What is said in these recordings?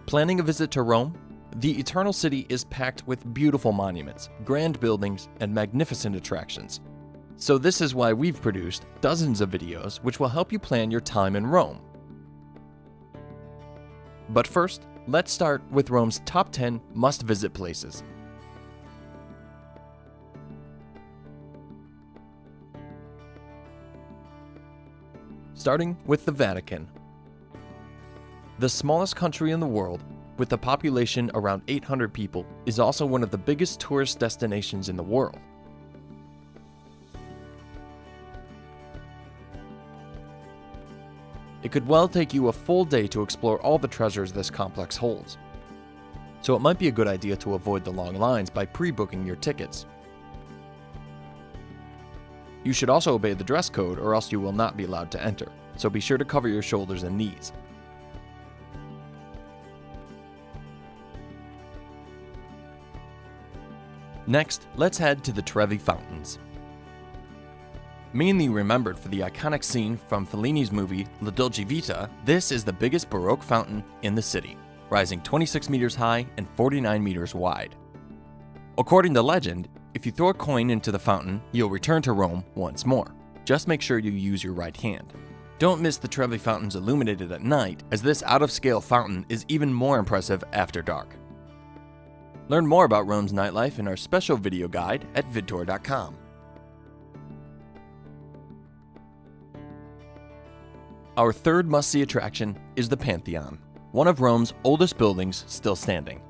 Planning a visit to Rome? The Eternal City is packed with beautiful monuments, grand buildings, and magnificent attractions. So this is why we've produced dozens of videos which will help you plan your time in Rome. But first, let's start with Rome's top 10 must-visit places. Starting with the Vatican. The smallest country in the world, with a population around 800 people, is also one of the biggest tourist destinations in the world. It could well take you a full day to explore all the treasures this complex holds. So it might be a good idea to avoid the long lines by pre-booking your tickets. You should also obey the dress code or else you will not be allowed to enter, so be sure to cover your shoulders and knees. Next, let's head to the Trevi Fountains. Mainly remembered for the iconic scene from Fellini's movie La Dolce Vita, this is the biggest Baroque fountain in the city, rising 26 meters high and 49 meters wide. According to legend, if you throw a coin into the fountain, you'll return to Rome once more. Just make sure you use your right hand. Don't miss the Trevi Fountains illuminated at night, as this out-of-scale fountain is even more impressive after dark. Learn more about Rome's nightlife in our special video guide at vidtour.com. Our third must-see attraction is the Pantheon, one of Rome's oldest buildings still standing.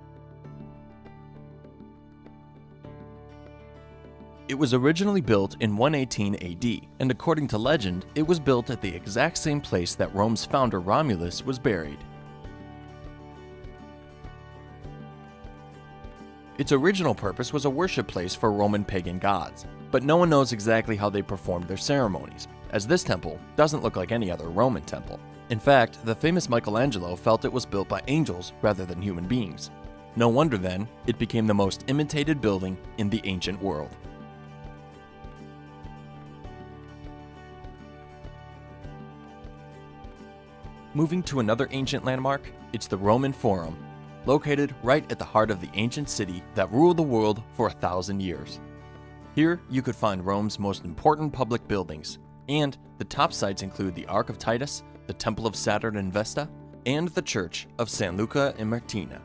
It was originally built in 118 AD, and according to legend, it was built at the exact same place that Rome's founder Romulus was buried. Its original purpose was a worship place for Roman pagan gods, but no one knows exactly how they performed their ceremonies, as this temple doesn't look like any other Roman temple. In fact, the famous Michelangelo felt it was built by angels rather than human beings. No wonder then, it became the most imitated building in the ancient world. Moving to another ancient landmark, it's the Roman Forum, located right at the heart of the ancient city that ruled the world for 1,000 years. Here, you could find Rome's most important public buildings, and the top sites include the Ark of Titus, the Temple of Saturn in Vesta, and the Church of San Luca in Martina.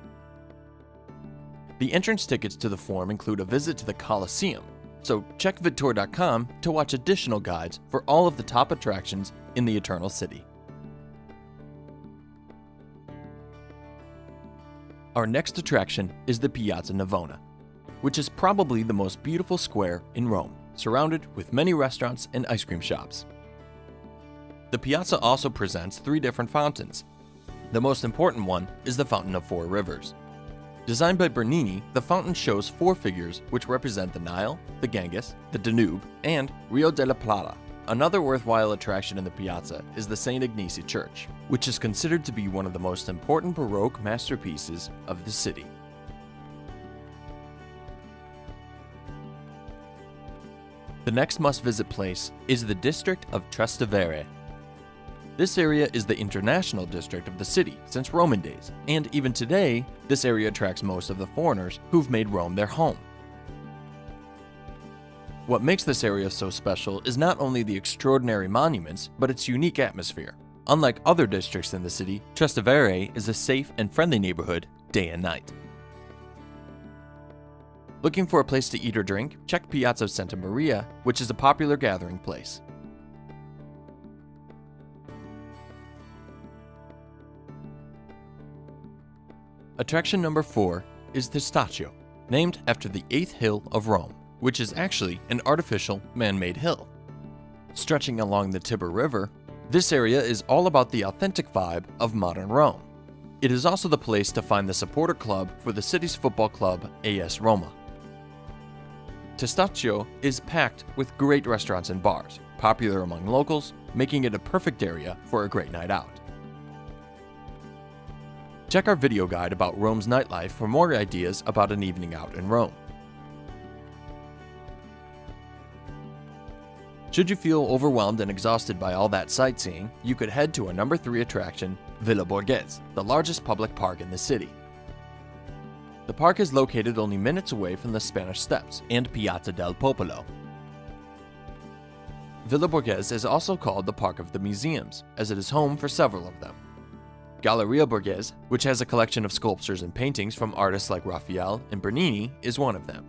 The entrance tickets to the Forum include a visit to the Colosseum, so check vidtour.com to watch additional guides for all of the top attractions in the Eternal City. Our next attraction is the Piazza Navona, which is probably the most beautiful square in Rome, surrounded with many restaurants and ice cream shops. The piazza also presents 3 different fountains. The most important one is the Fountain of 4 Rivers. Designed by Bernini, the fountain shows 4 figures which represent the Nile, the Ganges, the Danube, and Rio de la Plata. Another worthwhile attraction in the piazza is the St. Ignace Church, which is considered to be one of the most important Baroque masterpieces of the city. The next must-visit place is the district of Trastevere. This area is the international district of the city since Roman days, and even today, this area attracts most of the foreigners who've made Rome their home. What makes this area so special is not only the extraordinary monuments, but its unique atmosphere. Unlike other districts in the city, Trastevere is a safe and friendly neighborhood day and night. Looking for a place to eat or drink? Check Piazza Santa Maria, which is a popular gathering place. Attraction number 4 is Testaccio, named after the 8th hill of Rome, which is actually an artificial man-made hill. Stretching along the Tiber River, this area is all about the authentic vibe of modern Rome. It is also the place to find the supporter club for the city's football club, AS Roma. Testaccio is packed with great restaurants and bars, popular among locals, making it a perfect area for a great night out. Check our video guide about Rome's nightlife for more ideas about an evening out in Rome. Should you feel overwhelmed and exhausted by all that sightseeing, you could head to our number 3 attraction, Villa Borghese, the largest public park in the city. The park is located only minutes away from the Spanish Steps and Piazza del Popolo. Villa Borghese is also called the Park of the Museums, as it is home for several of them. Galleria Borghese, which has a collection of sculptures and paintings from artists like Raphael and Bernini, is one of them.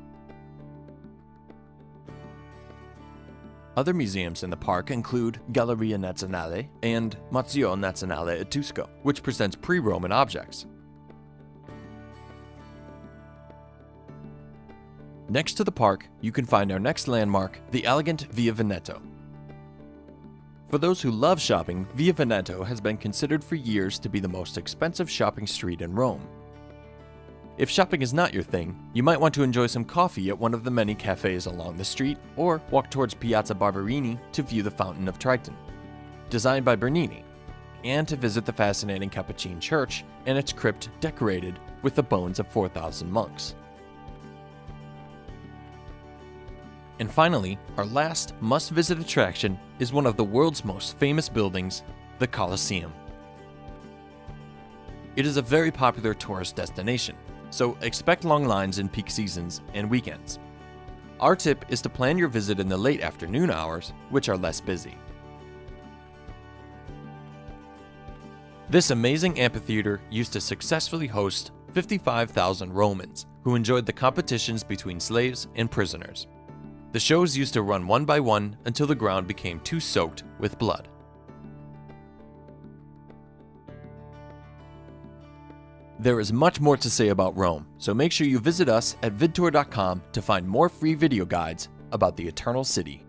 Other museums in the park include Galleria Nazionale and Museo Nazionale Etrusco, which presents pre-Roman objects. Next to the park, you can find our next landmark, the elegant Via Veneto. For those who love shopping, Via Veneto has been considered for years to be the most expensive shopping street in Rome. If shopping is not your thing, you might want to enjoy some coffee at one of the many cafes along the street, or walk towards Piazza Barberini to view the Fountain of Triton, designed by Bernini, and to visit the fascinating Capuchin Church and its crypt decorated with the bones of 4,000 monks. And finally, our last must-visit attraction is one of the world's most famous buildings, the Colosseum. It is a very popular tourist destination, so expect long lines in peak seasons and weekends. Our tip is to plan your visit in the late afternoon hours, which are less busy. This amazing amphitheater used to successfully host 55,000 Romans who enjoyed the competitions between slaves and prisoners. The shows used to run one by one until the ground became too soaked with blood. There is much more to say about Rome, so make sure you visit us at vidtour.com to find more free video guides about the Eternal City.